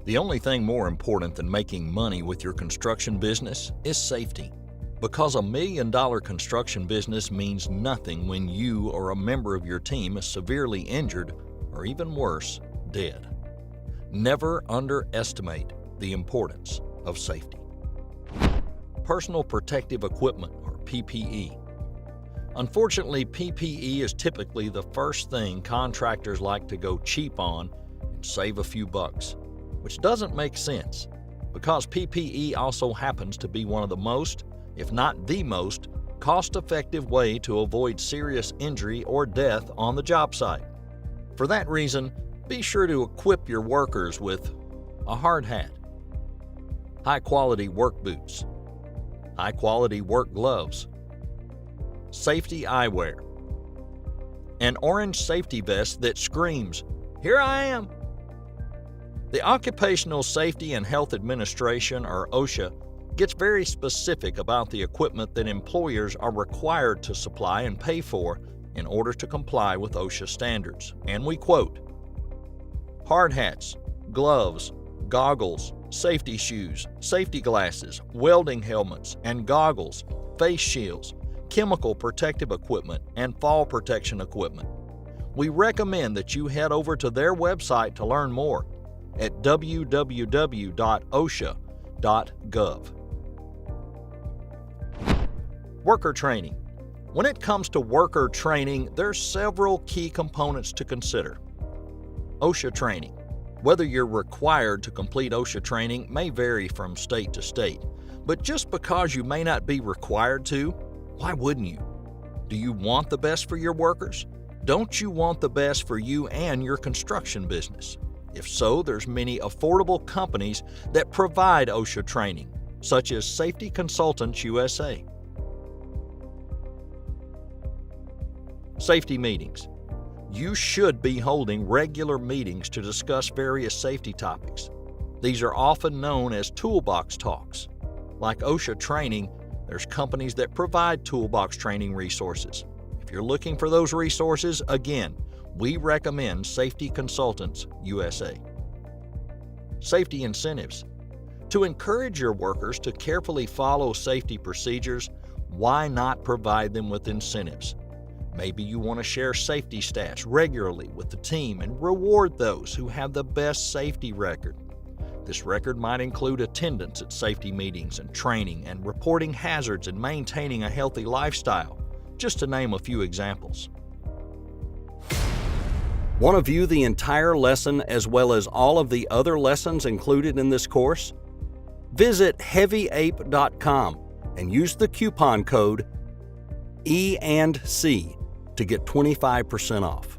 The only thing more important than making money with your construction business is safety. Because a $1 million construction business means nothing when you or a member of your team is severely injured or even worse, dead. Never underestimate the importance of safety. Personal protective equipment, or PPE. Unfortunately, PPE is typically the first thing contractors like to go cheap on and save a few bucks, which doesn't make sense because PPE also happens to be one of the most, if not the most, cost-effective way to avoid serious injury or death on the job site. For that reason, be sure to equip your workers with a hard hat, high-quality work boots, high-quality work gloves, safety eyewear, an orange safety vest that screams, "Here I am!" The Occupational Safety and Health Administration, or OSHA, gets very specific about the equipment that employers are required to supply and pay for in order to comply with OSHA standards. And we quote, "Hard hats, gloves, goggles, safety shoes, safety glasses, welding helmets and goggles, face shields, chemical protective equipment, and fall protection equipment. We recommend that you head over to their website to learn more at www.osha.gov. Worker training. When it comes to worker training, there's several key components to consider. OSHA training. Whether you're required to complete OSHA training may vary from state to state, but just because you may not be required to, why wouldn't you? Do you want the best for your workers? Don't you want the best for you and your construction business? If so, there's many affordable companies that provide OSHA training, such as Safety Consultants USA. Safety meetings. You should be holding regular meetings to discuss various safety topics. These are often known as toolbox talks. Like OSHA training, there's companies that provide toolbox training resources. If you're looking for those resources, again, we recommend Safety Consultants USA. Safety incentives. To encourage your workers to carefully follow safety procedures, why not provide them with incentives? Maybe you want to share safety stats regularly with the team and reward those who have the best safety record. This record might include attendance at safety meetings and training and reporting hazards and maintaining a healthy lifestyle, just to name a few examples. Want to view the entire lesson as well as all of the other lessons included in this course? Visit heavyape.com and use the coupon code E&C to get 25% off.